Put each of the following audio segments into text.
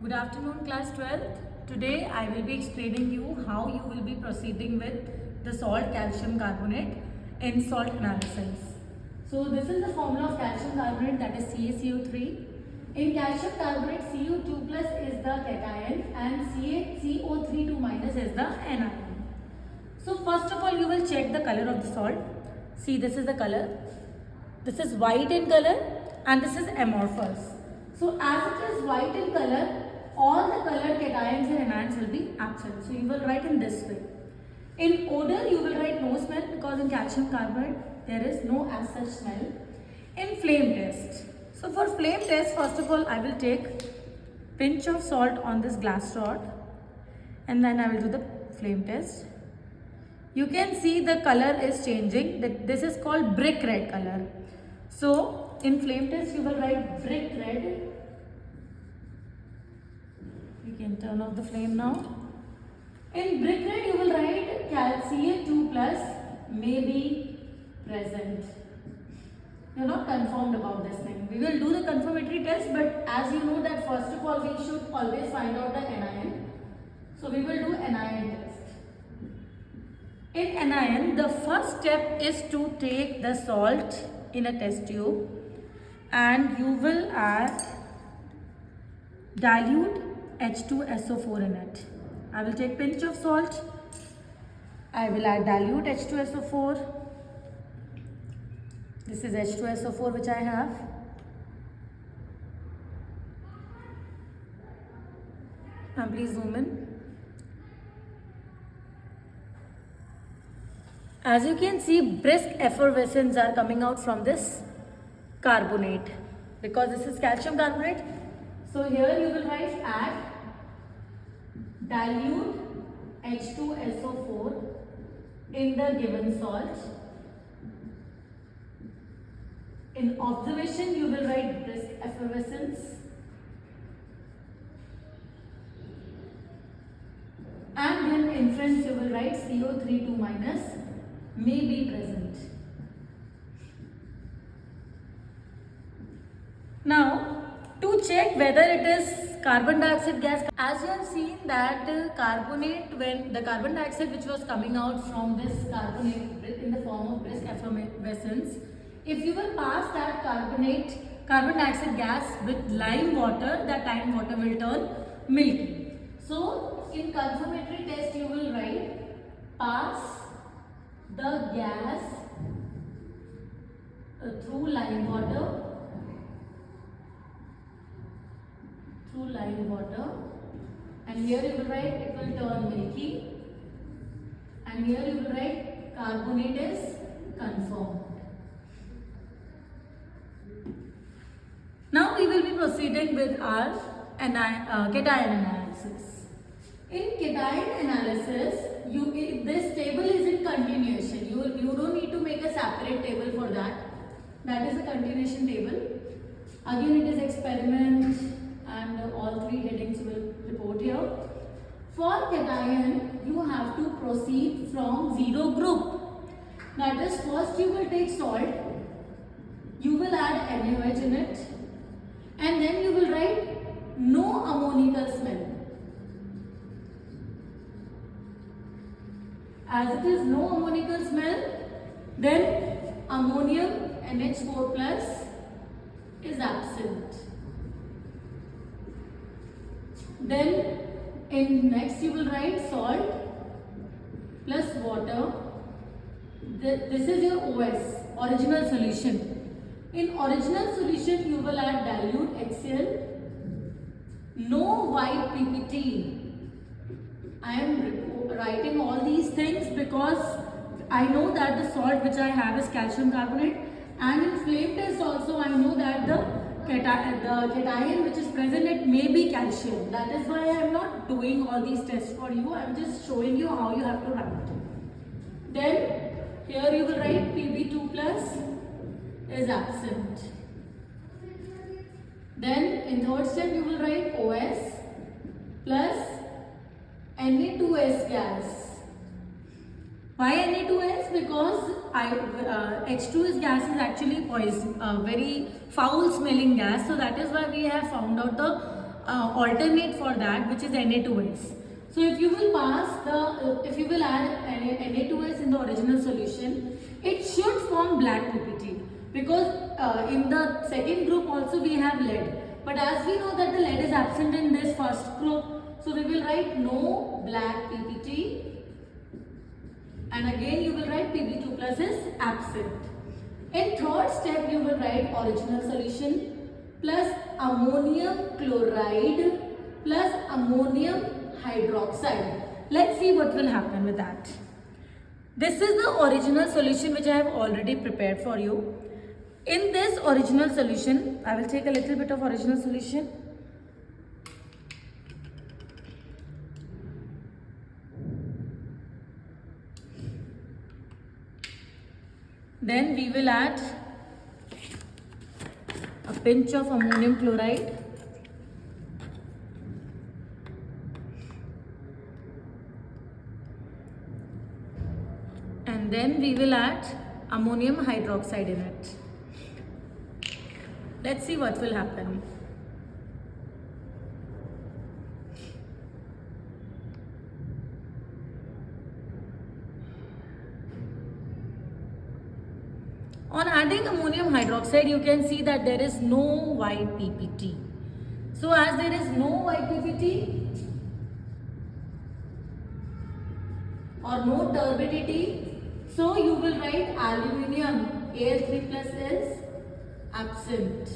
Good afternoon, class 12th. Today I will be explaining you how you will be proceeding with the salt calcium carbonate in salt analysis. So this is the formula of calcium carbonate, that is CaCO3. In calcium carbonate, Cu2 plus is the cation and CO32 minus is the anion. So first of all you will check the color of the salt. See, this is the color. This is white in color and this is amorphous. So as it is white in color, all the colored cations and anions will be absent. So you will write in this way. In odor you will write no smell because in calcium carbonate there is no as such smell. In flame test. So for flame test, first of all I will take pinch of salt on this glass rod and then I will do the flame test. You can see the color is changing. This is called brick red color. So in flame test you will write brick red. You can turn off the flame now. In brick red you will write Ca2 plus may be present. You are not confirmed about this thing. We will do the confirmatory test, but as you know that first of all we should always find out the anion. So we will do anion test. In anion, the first step is to take the salt in a test tube and you will add dilute H2SO4 in it. I will take pinch of salt. I will add dilute H2SO4. This is H2SO4 which I have. And please zoom in. As you can see, brisk effervescence are coming out from this carbonate because this is calcium carbonate. So here you will write add dilute H2SO4 in the given salt. In observation you will write brisk effervescence. And then inference you will write CO32 minus may be present. Now to check whether it is carbon dioxide gas, as you have seen that carbonate, when the carbon dioxide which was coming out from this carbonate in the form of brisk effervescence, if you will pass that carbon dioxide gas with lime water, that lime water will turn milky. So in confirmatory test you will write pass the gas through lime water and here you will write it will turn milky and here you will write carbonate is confirmed. Now we will be proceeding with our cation analysis. In cation analysis, this table is in continuation. You don't need to make a separate table for that. That is a continuation table. Again it is experiment and all three headings will report here. For cation, you have to proceed from zero group. That is, first you will take salt, you will add NaOH in it, and then you will write no ammonical smell. As it is no ammonical smell, then ammonium NH4 plus is absent. Then in next you will write salt plus water. This is your OS, original solution. In original solution you will add dilute HCl, no white PPT. I am writing all these things because I know that the salt which I have is calcium carbonate, and in flame test also I know that the cation which is present, it may be calcium. That is why I am not doing all these tests for you. I am just showing you how you have to write. Then here you will write Pb2 plus is absent. Then in third step you will write OS plus Na2S gas. Why Na2S? Because H2S gas is actually poison, very foul smelling gas. So that is why we have found out the alternate for that, which is Na2S. So if you will if you will add Na2S in the original solution, it should form black PPT, because in the second group also we have lead. But as we know that the lead is absent in this first group, so we will write no black PPT, and again you will write Pb2 plus is absent. In third step you will write original solution plus ammonium chloride plus ammonium hydroxide. Let's see what will happen with that. This is the original solution which I have already prepared for you. In this original solution, I will take a little bit of original solution. Then we will add a pinch of ammonium chloride. And then we will add ammonium hydroxide in it. Let's see what will happen. On adding ammonium hydroxide, you can see that there is no white PPT. So as there is no white PPT or no turbidity, so you will write aluminium Al3 plus is absent.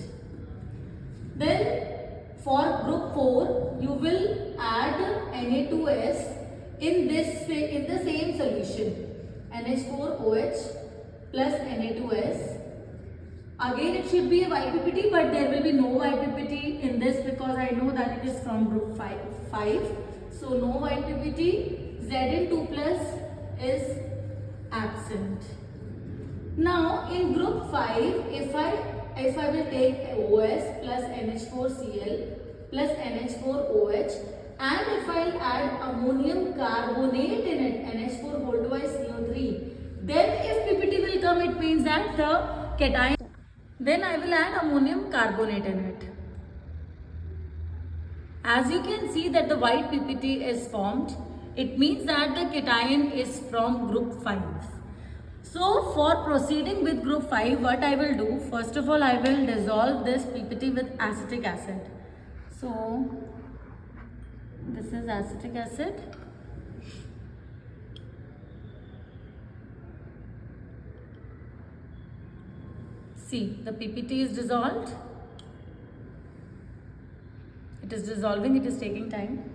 Then for group 4, you will add Na2S in the same solution, NH4OH plus Na2S. Again it should be a YPPT, but there will be no YPPT in this because I know that it is from group 5. So no YPPT, Zn2 plus is absent. Now in group 5, if I will take OS plus NH4Cl plus NH4OH, and if I will add ammonium carbonate in it, NH4 whole twice CO3, then if PPT will come, it means that the cation, then I will add ammonium carbonate in it. As you can see that the white PPT is formed, it means that the cation is from group 5. So for proceeding with group 5, what I will do, first of all I will dissolve this PPT with acetic acid. So this is acetic acid. See, the PPT is dissolved. It is dissolving, it is taking time.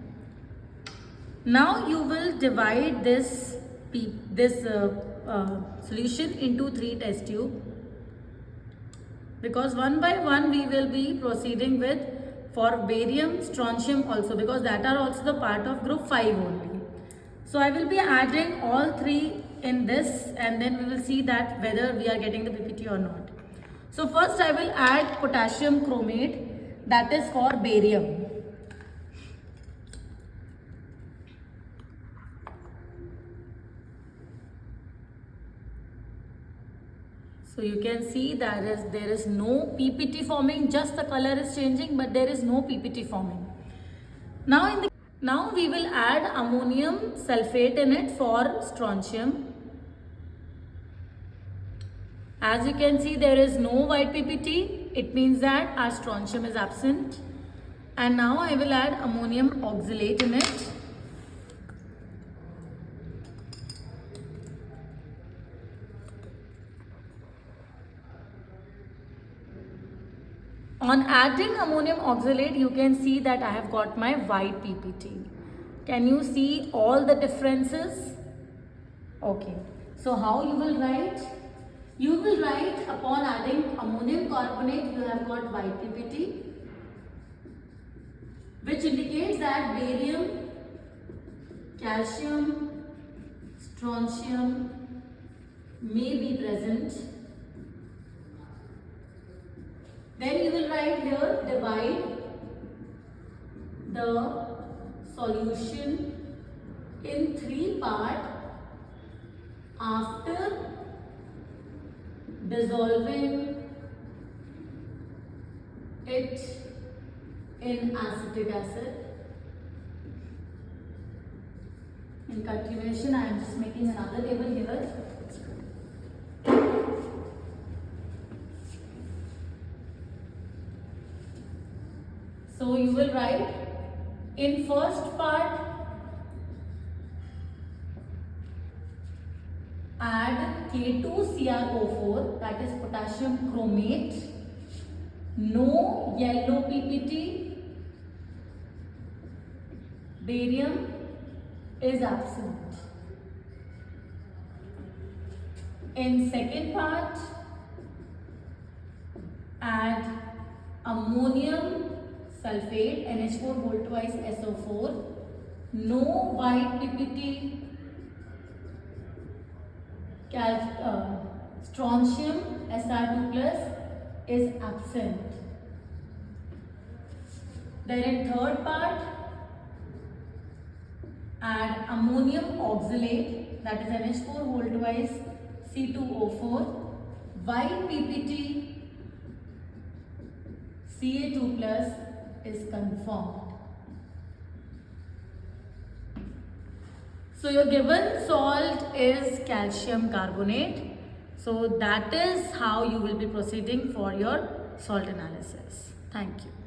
Now you will divide this solution into 3 test tubes, because one by one we will be proceeding with for barium, strontium also, because that are also the part of group 5 only. So I will be adding all 3 in this, and then we will see that whether we are getting the PPT or not. So first I will add potassium chromate, that is for barium. So you can see that there is no PPT forming, just the color is changing, but there is no PPT forming. Now we will add ammonium sulfate in it for strontium. As you can see, there is no white PPT. It means that our strontium is absent. And now I will add ammonium oxalate in it. On adding ammonium oxalate, you can see that I have got my white PPT. Can you see all the differences? Okay. So how you will write? You will write upon adding ammonium carbonate, you have got white PPT, which indicates that barium, calcium, strontium may be present. Then you will write here, divide the solution in 3 parts after dissolving it in acetic acid. In continuation, I am just making another table here. So you will write in first part, add K2CrO4, that is potassium chromate, no yellow PPT, barium is absent. In second part, add ammonium sulfate, NH4 whole twice SO4, no white PPT, strontium Sr2 plus is absent. Then in third part, add ammonium oxalate, that is NH4 whole twice C2O4, white PPT, Ca2 plus is confirmed. So your given salt is calcium carbonate. So that is how you will be proceeding for your salt analysis. Thank you.